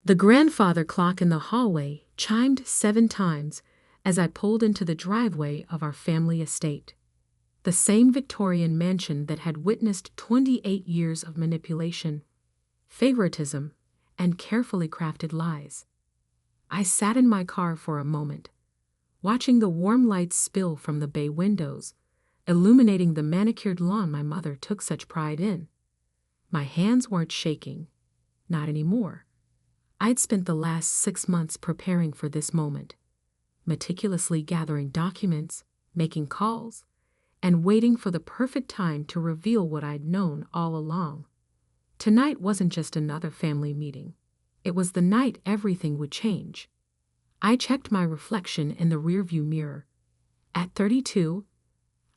The grandfather clock in the hallway chimed 7 times as I pulled into the driveway of our family estate. The same Victorian mansion that had witnessed 28 years of manipulation, favoritism, and carefully crafted lies. I sat in my car for a moment, watching the warm lights spill from the bay windows, illuminating the manicured lawn my mother took such pride in. My hands weren't shaking. Not anymore. I'd spent the last 6 months preparing for this moment, meticulously gathering documents, making calls, and waiting for the perfect time to reveal what I'd known all along. Tonight wasn't just another family meeting. It was the night everything would change. I checked my reflection in the rearview mirror. At 32,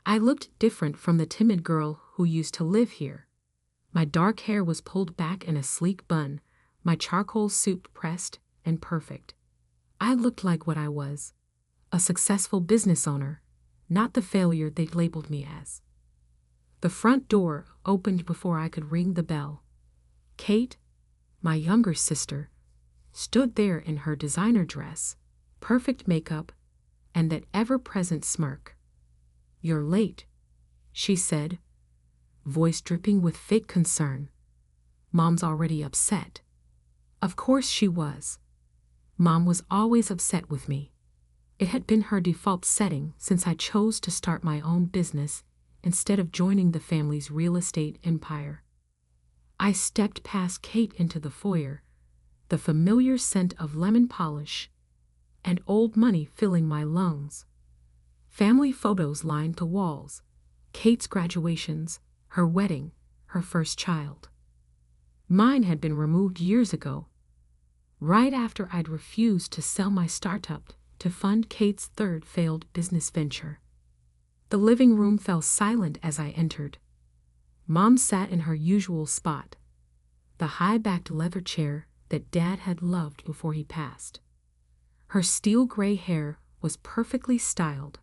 I looked different from the timid girl who used to live here. My dark hair was pulled back in a sleek bun, my charcoal suit pressed and perfect. I looked like what I was, a successful business owner, not the failure they'd labeled me as. The front door opened before I could ring the bell. Kate, my younger sister, stood there in her designer dress, perfect makeup, and that ever-present smirk. "You're late," she said, voice dripping with fake concern. "Mom's already upset." Of course she was. Mom was always upset with me. It had been her default setting since I chose to start my own business instead of joining the family's real estate empire. I stepped past Kate into the foyer, the familiar scent of lemon polish and old money filling my lungs. Family photos lined the walls, Kate's graduations, her wedding, her first child. Mine had been removed years ago, right after I'd refused to sell my startup to fund Kate's third failed business venture. The living room fell silent as I entered. Mom sat in her usual spot, the high-backed leather chair that Dad had loved before he passed. Her steel gray hair was perfectly styled,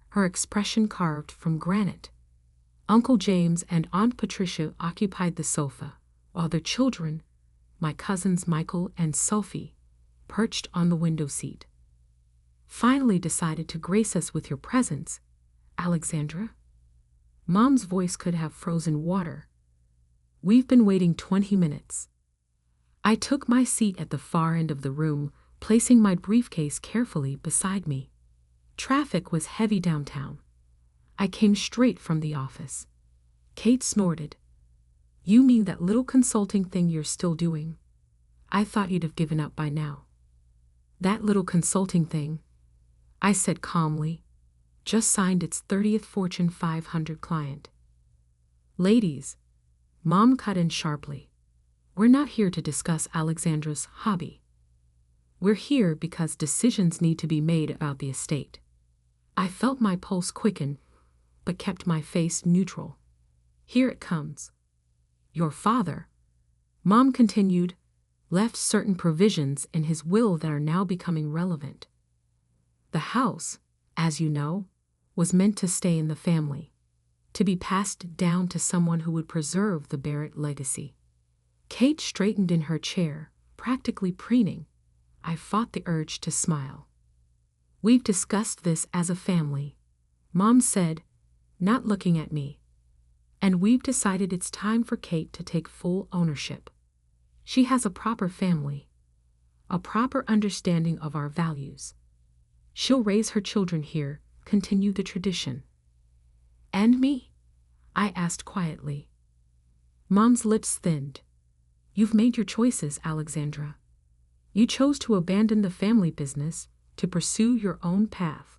her expression carved from granite. Uncle James and Aunt Patricia occupied the sofa, while their children, my cousins Michael and Sophie, perched on the window seat. "Finally decided to grace us with your presence, Alexandra?" Mom's voice could have frozen water. "We've been waiting 20 minutes. I took my seat at the far end of the room, placing my briefcase carefully beside me. Traffic was heavy downtown. I came straight from the office. Kate snorted. "You mean that little consulting thing you're still doing? I thought you'd have given up by now." "That little consulting thing," I said calmly, "just signed its 30th Fortune 500 client." "Ladies," Mom cut in sharply, "we're not here to discuss Alexandra's hobby. We're here because decisions need to be made about the estate." I felt my pulse quicken, but kept my face neutral. "Here it comes. Your father," Mom continued, "left certain provisions in his will that are now becoming relevant. The house, as you know, was meant to stay in the family, to be passed down to someone who would preserve the Barrett legacy." Kate straightened in her chair, practically preening. I fought the urge to smile. "We've discussed this as a family," Mom said, not looking at me. "And we've decided it's time for Kate to take full ownership. She has a proper family, a proper understanding of our values. She'll raise her children here, continue the tradition." "And me?" I asked quietly. Mom's lips thinned. "You've made your choices, Alexandra. You chose to abandon the family business to pursue your own path.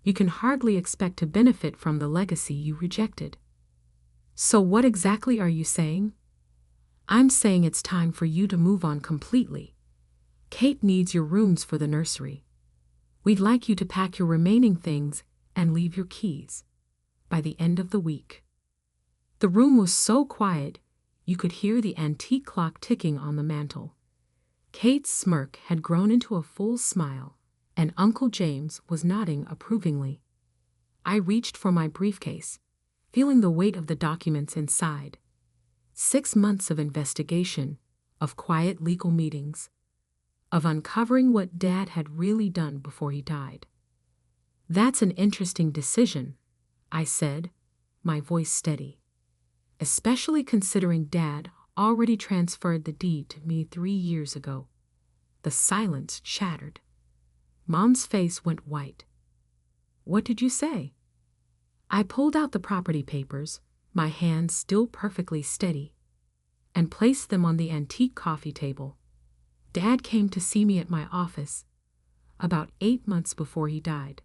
You can hardly expect to benefit from the legacy you rejected." "So what exactly are you saying?" "I'm saying it's time for you to move on completely. Kate needs your rooms for the nursery. We'd like you to pack your remaining things and leave your keys by the end of the week." The room was so quiet you could hear the antique clock ticking on the mantel. Kate's smirk had grown into a full smile, and Uncle James was nodding approvingly. I reached for my briefcase, feeling the weight of the documents inside. 6 months of investigation, of quiet legal meetings, of uncovering what Dad had really done before he died. "That's an interesting decision," I said, my voice steady. "Especially considering Dad already transferred the deed to me 3 years ago." The silence shattered. Mom's face went white. "What did you say?" I pulled out the property papers, my hands still perfectly steady, and placed them on the antique coffee table. "Dad came to see me at my office about 8 months before he died.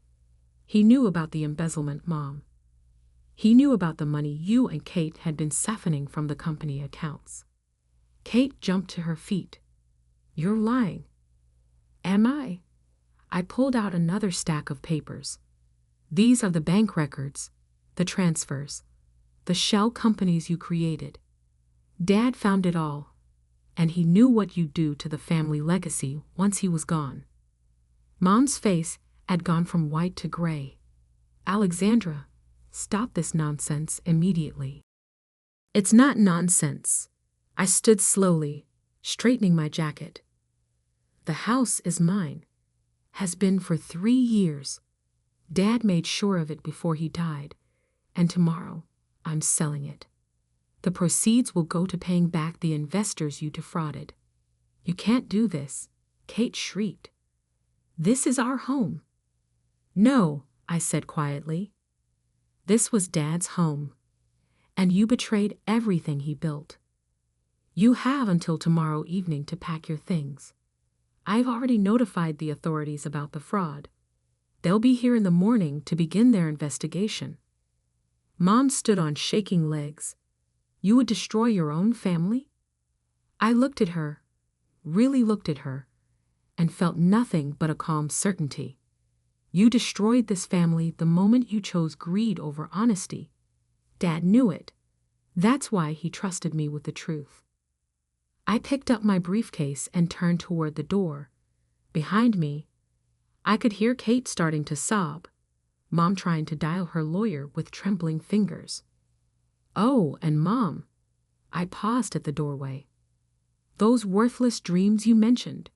He knew about the embezzlement, Mom. He knew about the money you and Kate had been siphoning from the company accounts." Kate jumped to her feet. "You're lying." "Am I?" I pulled out another stack of papers. "These are the bank records, the transfers, the shell companies you created. Dad found it all, and he knew what you'd do to the family legacy once he was gone." Mom's face had gone from white to gray. "Alexandra, stop this nonsense immediately." "It's not nonsense." I stood slowly, straightening my jacket. "The house is mine. Has been for 3 years. Dad made sure of it before he died, and tomorrow I'm selling it. The proceeds will go to paying back the investors you defrauded." "You can't do this," Kate shrieked. "This is our home." "No," I said quietly. "This was Dad's home, and you betrayed everything he built. You have until tomorrow evening to pack your things. I've already notified the authorities about the fraud. They'll be here in the morning to begin their investigation." Mom stood on shaking legs. "You would destroy your own family?" I looked at her, really looked at her, and felt nothing but a calm certainty. "You destroyed this family the moment you chose greed over honesty. Dad knew it. That's why he trusted me with the truth." I picked up my briefcase and turned toward the door. Behind me, I could hear Kate starting to sob, Mom trying to dial her lawyer with trembling fingers. "Oh, and Mom," I paused at the doorway. "Those worthless dreams you mentioned.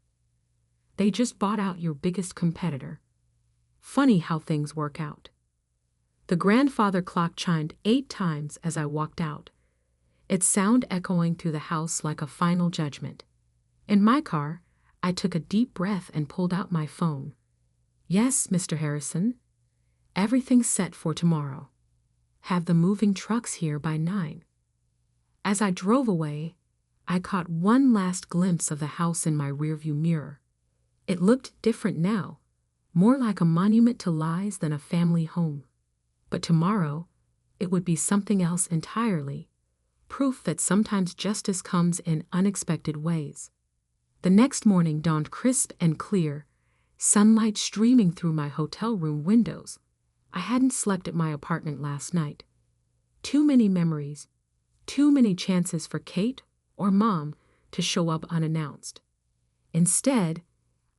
They just bought out your biggest competitor. Funny how things work out." The grandfather clock chimed 8 times as I walked out, its sound echoing through the house like a final judgment. In my car, I took a deep breath and pulled out my phone. "Yes, Mr. Harrison. Everything's set for tomorrow. Have the moving trucks here by 9. As I drove away, I caught one last glimpse of the house in my rearview mirror. It looked different now, more like a monument to lies than a family home. But tomorrow, it would be something else entirely, proof that sometimes justice comes in unexpected ways. The next morning dawned crisp and clear, sunlight streaming through my hotel room windows. I hadn't slept at my apartment last night. Too many memories, too many chances for Kate or Mom to show up unannounced. Instead,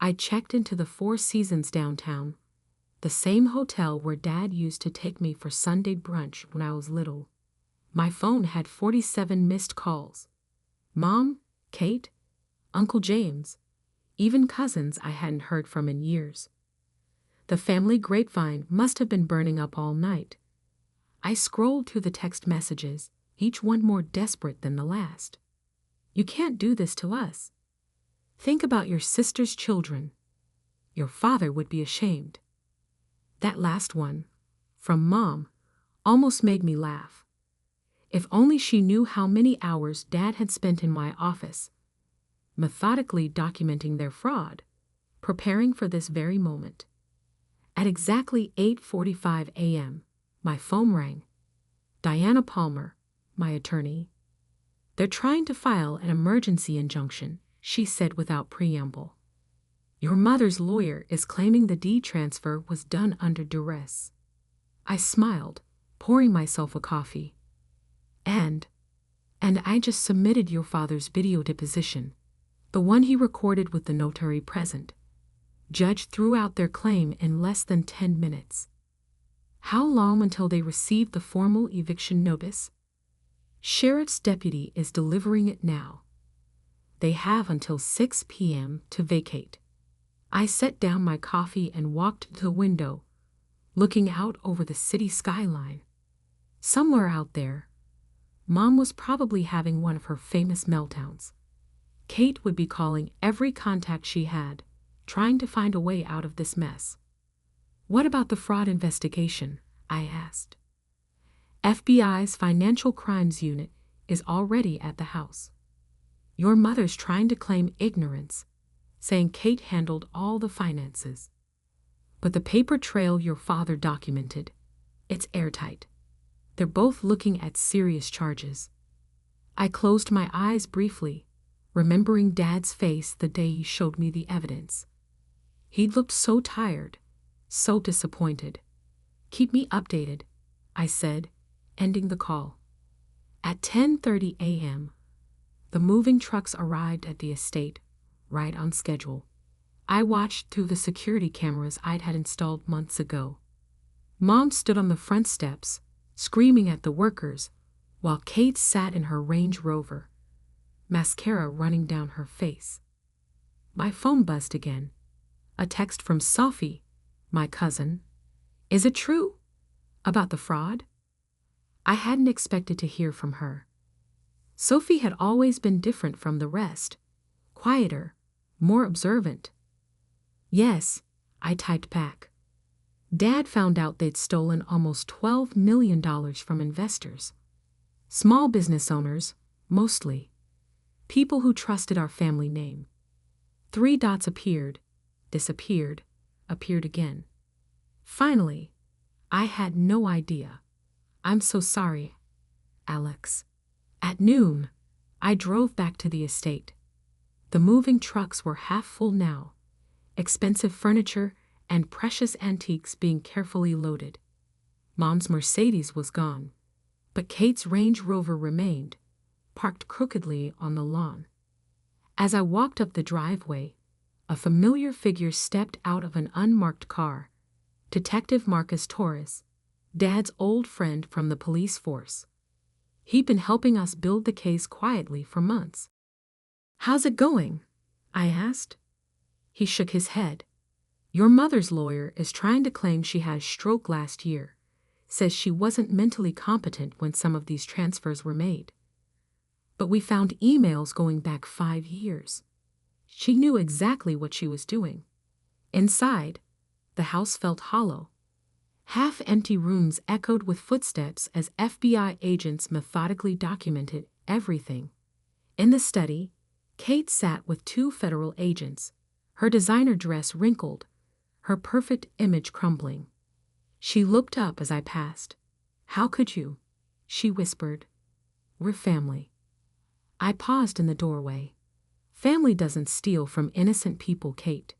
I checked into the Four Seasons downtown, the same hotel where Dad used to take me for Sunday brunch when I was little. My phone had 47 missed calls. Mom, Kate, Uncle James, even cousins I hadn't heard from in years. The family grapevine must have been burning up all night. I scrolled through the text messages, each one more desperate than the last. "You can't do this to us. Think about your sister's children. Your father would be ashamed." That last one, from Mom, almost made me laugh. If only she knew how many hours Dad had spent in my office, methodically documenting their fraud, preparing for this very moment. At exactly 8:45 a.m., my phone rang. Diana Palmer, my attorney. "They're trying to file an emergency injunction," she said without preamble. "Your mother's lawyer is claiming the deed transfer was done under duress." I smiled, pouring myself a coffee. And I just submitted your father's video deposition, the one he recorded with the notary present. Judge threw out their claim in less than 10 minutes. How long until they receive the formal eviction notice? Sheriff's deputy is delivering it now. They have until 6 p.m. to vacate. I set down my coffee and walked to the window, looking out over the city skyline. Somewhere out there, Mom was probably having one of her famous meltdowns. Kate would be calling every contact she had, trying to find a way out of this mess. "What about the fraud investigation?" I asked. "FBI's Financial Crimes Unit is already at the house. Your mother's trying to claim ignorance, saying Kate handled all the finances. But the paper trail your father documented, it's airtight. They're both looking at serious charges." I closed my eyes briefly, remembering Dad's face the day he showed me the evidence. He'd looked so tired, so disappointed. "Keep me updated," I said, ending the call. At 10:30 a.m., the moving trucks arrived at the estate, right on schedule. I watched through the security cameras I'd had installed months ago. Mom stood on the front steps, screaming at the workers, while Kate sat in her Range Rover, mascara running down her face. My phone buzzed again. A text from Sophie, my cousin. "Is it true? About the fraud?" I hadn't expected to hear from her. Sophie had always been different from the rest, quieter, more observant. "Yes," I typed back. "Dad found out they'd stolen almost $12 million from investors. Small business owners, mostly. People who trusted our family name." 3 dots appeared, disappeared, appeared again. Finally, I had no idea. "I'm so sorry, Alex." At noon, I drove back to the estate. The moving trucks were half full now, expensive furniture and precious antiques being carefully loaded. Mom's Mercedes was gone, but Kate's Range Rover remained, parked crookedly on the lawn. As I walked up the driveway, a familiar figure stepped out of an unmarked car. Detective Marcus Torres, Dad's old friend from the police force. He'd been helping us build the case quietly for months. "How's it going?" I asked. He shook his head. "Your mother's lawyer is trying to claim she had a stroke last year, says she wasn't mentally competent when some of these transfers were made. But we found emails going back 5 years. She knew exactly what she was doing." Inside, the house felt hollow. Half-empty rooms echoed with footsteps as FBI agents methodically documented everything. In the study, Kate sat with 2 federal agents, her designer dress wrinkled, her perfect image crumbling. She looked up as I passed. "How could you?" she whispered. "We're family." I paused in the doorway. Family doesn't steal from innocent people, Kate.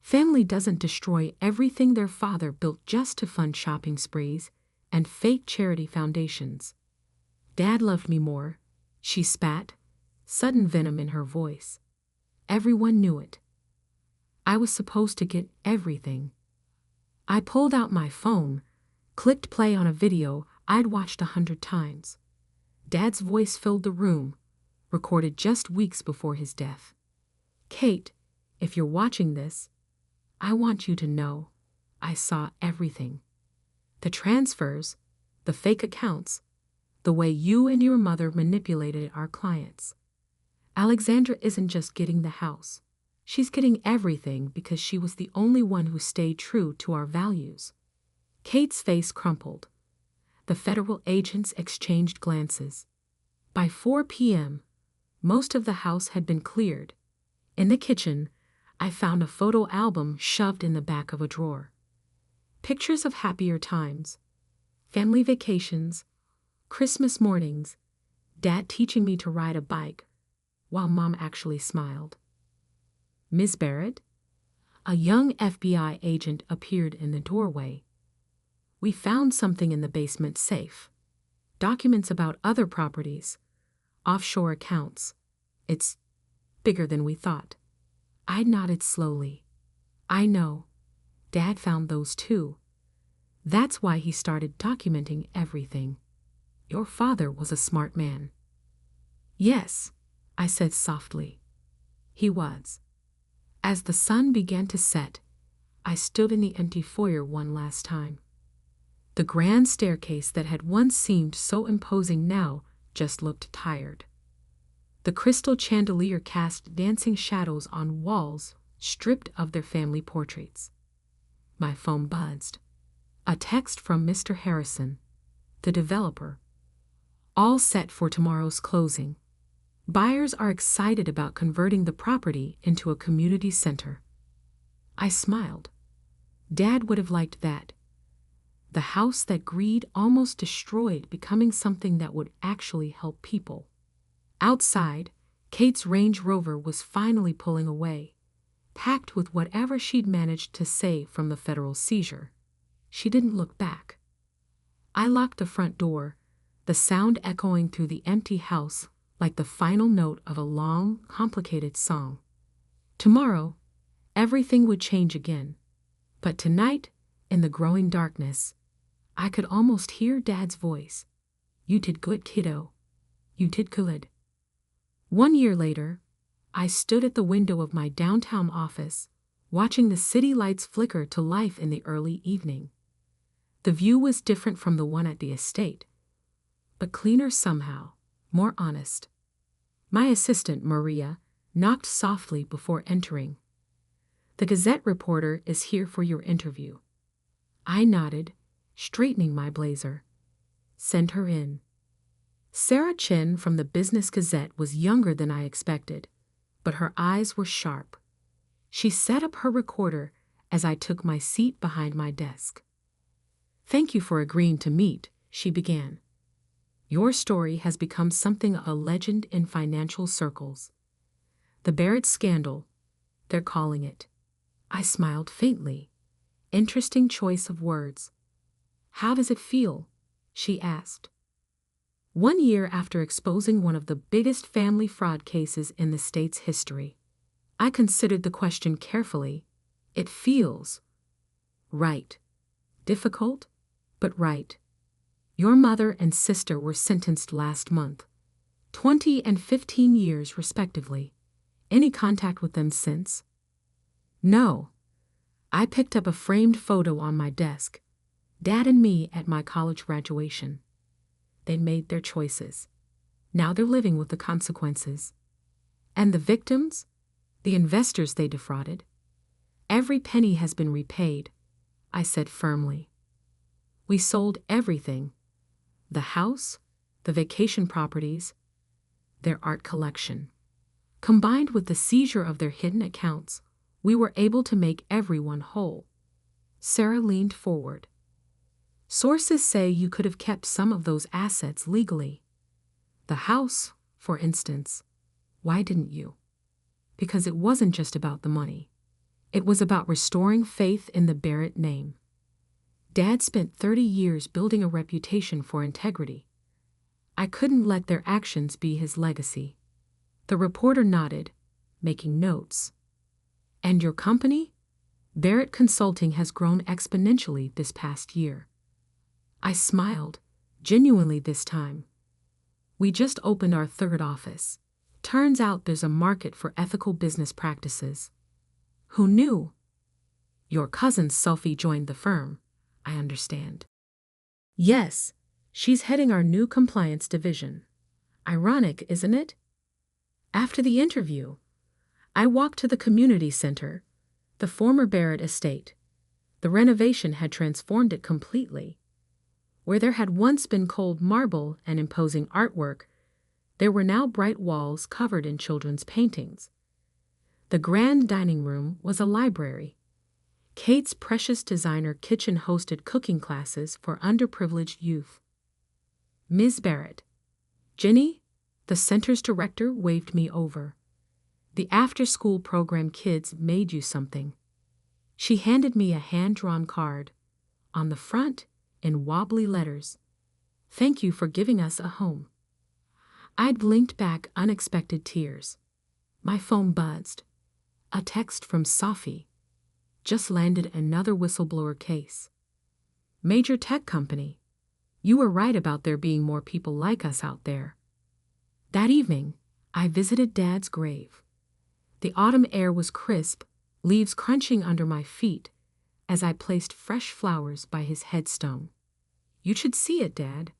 Family doesn't destroy everything their father built just to fund shopping sprees and fake charity foundations. "Dad loved me more," she spat, sudden venom in her voice. Everyone knew it. I was supposed to get everything. I pulled out my phone, clicked play on a video I'd watched 100 times. Dad's voice filled the room, recorded just weeks before his death. "Kate, if you're watching this, I want you to know I saw everything. The transfers, the fake accounts, the way you and your mother manipulated our clients. Alexandra isn't just getting the house. She's getting everything because she was the only one who stayed true to our values." Kate's face crumpled. The federal agents exchanged glances. By 4 p.m., most of the house had been cleared. In the kitchen, I found a photo album shoved in the back of a drawer. Pictures of happier times, family vacations, Christmas mornings, Dad teaching me to ride a bike, while Mom actually smiled. "Miss Barrett?" A young FBI agent appeared in the doorway. "We found something in the basement safe. Documents about other properties, offshore accounts. It's bigger than we thought." I nodded slowly. "I know. Dad found those too. That's why he started documenting everything. Your father was a smart man." "Yes," I said softly. He was. As the sun began to set, I stood in the empty foyer one last time. The grand staircase that had once seemed so imposing now just looked tired. The crystal chandelier cast dancing shadows on walls stripped of their family portraits. My phone buzzed. A text from Mr. Harrison, the developer. All set for tomorrow's closing. Buyers are excited about converting the property into a community center. I smiled. Dad would have liked that. The house that greed almost destroyed becoming something that would actually help people. Outside, Kate's Range Rover was finally pulling away, packed with whatever she'd managed to save from the federal seizure. She didn't look back. I locked the front door, the sound echoing through the empty house like the final note of a long, complicated song. Tomorrow, everything would change again. But tonight, in the growing darkness, I could almost hear Dad's voice. You did good, kiddo. You did good. 1 year later, I stood at the window of my downtown office, watching the city lights flicker to life in the early evening. The view was different from the one at the estate, but cleaner somehow, more honest. My assistant, Maria, knocked softly before entering. The Gazette reporter is here for your interview. I nodded, straightening my blazer. Send her in. Sarah Chin from the Business Gazette was younger than I expected, but her eyes were sharp. She set up her recorder as I took my seat behind my desk. Thank you for agreeing to meet, she began. Your story has become something of a legend in financial circles. The Barrett scandal, they're calling it. I smiled faintly. Interesting choice of words. How does it feel? She asked. 1 year after exposing one of the biggest family fraud cases in the state's history, I considered the question carefully. It feels right. Difficult, but right. Your mother and sister were sentenced last month, 20 and 15 years respectively. Any contact with them since? No. I picked up a framed photo on my desk. Dad and me at my college graduation. They made their choices. Now they're living with the consequences. And the victims? The investors they defrauded? Every penny has been repaid, I said firmly. We sold everything. The house, the vacation properties, their art collection. Combined with the seizure of their hidden accounts, we were able to make everyone whole. Sarah leaned forward. Sources say you could have kept some of those assets legally. The house, for instance. Why didn't you? Because it wasn't just about the money. It was about restoring faith in the Barrett name. Dad spent 30 years building a reputation for integrity. I couldn't let their actions be his legacy. The reporter nodded, making notes. And your company? Barrett Consulting has grown exponentially this past year. I smiled, genuinely this time. We just opened our 3rd office. Turns out there's a market for ethical business practices. Who knew? Your cousin Sophie joined the firm, I understand. Yes, she's heading our new compliance division. Ironic, isn't it? After the interview, I walked to the community center, the former Barrett estate. The renovation had transformed it completely. Where there had once been cold marble and imposing artwork, there were now bright walls covered in children's paintings. The grand dining room was a library. Kate's precious designer kitchen hosted cooking classes for underprivileged youth. Ms. Barrett. Jenny, the center's director, waved me over. The after-school program kids made you something. She handed me a hand-drawn card. On the front, in wobbly letters, thank you for giving us a home. I'd blinked back unexpected tears. My phone buzzed. A text from Sophie. Just landed another whistleblower case. Major tech company. You were right about there being more people like us out there. That evening, I visited Dad's grave. The autumn air was crisp, leaves crunching under my feet as I placed fresh flowers by his headstone. "You should see it, Dad,"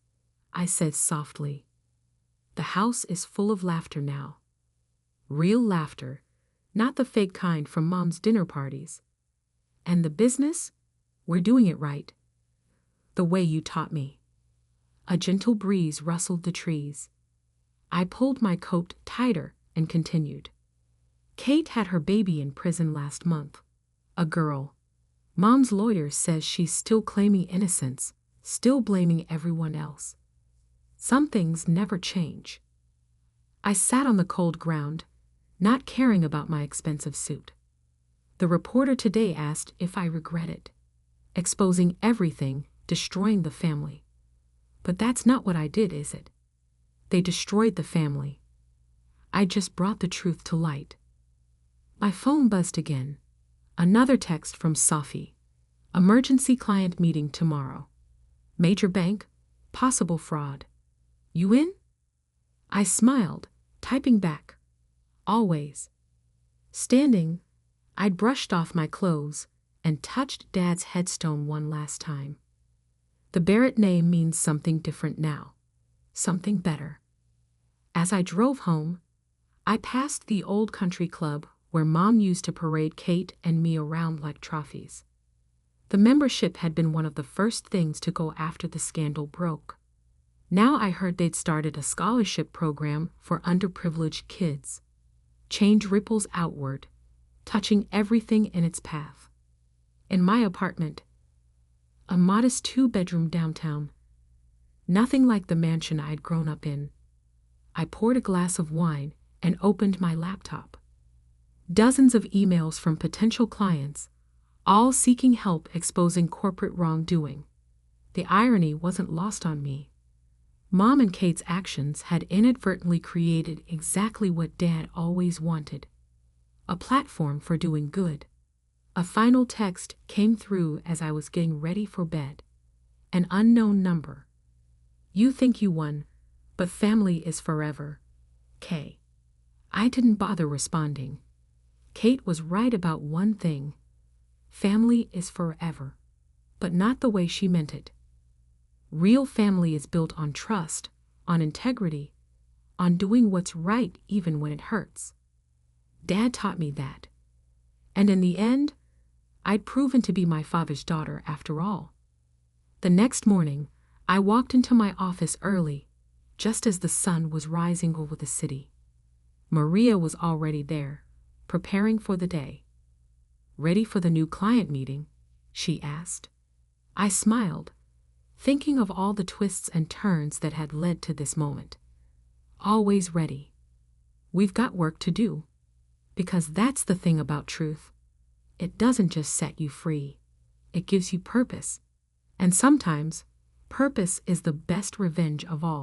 I said softly. "The house is full of laughter now. Real laughter, not the fake kind from Mom's dinner parties. And the business? We're doing it right. The way you taught me." A gentle breeze rustled the trees. I pulled my coat tighter and continued. "Kate had her baby in prison last month. A girl. Mom's lawyer says she's still claiming innocence, still blaming everyone else. Some things never change." I sat on the cold ground, not caring about my expensive suit. The reporter today asked if I regret it. Exposing everything, destroying the family. But that's not what I did, is it? They destroyed the family. I just brought the truth to light. My phone buzzed again. Another text from Safi. "Emergency client meeting tomorrow. Major bank, possible fraud. You in?" I smiled, typing back. "Always." Standing, I'd brushed off my clothes and touched Dad's headstone one last time. The Barrett name means something different now. Something better. As I drove home, I passed the old country club where Mom used to parade Kate and me around like trophies. The membership had been one of the first things to go after the scandal broke. Now I heard they'd started a scholarship program for underprivileged kids. Change ripples outward, touching everything in its path. In my apartment, a modest 2-bedroom downtown, nothing like the mansion I'd grown up in, I poured a glass of wine and opened my laptop. Dozens of emails from potential clients, all seeking help exposing corporate wrongdoing. The irony wasn't lost on me. Mom and Kate's actions had inadvertently created exactly what Dad always wanted: a platform for doing good. A final text came through as I was getting ready for bed. An unknown number. "You think you won, but family is forever. K." I didn't bother responding. Kate was right about one thing. Family is forever, but not the way she meant it. Real family is built on trust, on integrity, on doing what's right even when it hurts. Dad taught me that. And in the end, I'd proven to be my father's daughter after all. The next morning, I walked into my office early, just as the sun was rising over the city. Maria was already there, preparing for the day. "Ready for the new client meeting?" she asked. I smiled, thinking of all the twists and turns that had led to this moment. Always ready. We've got work to do. Because that's the thing about truth. It doesn't just set you free. It gives you purpose. And sometimes, purpose is the best revenge of all.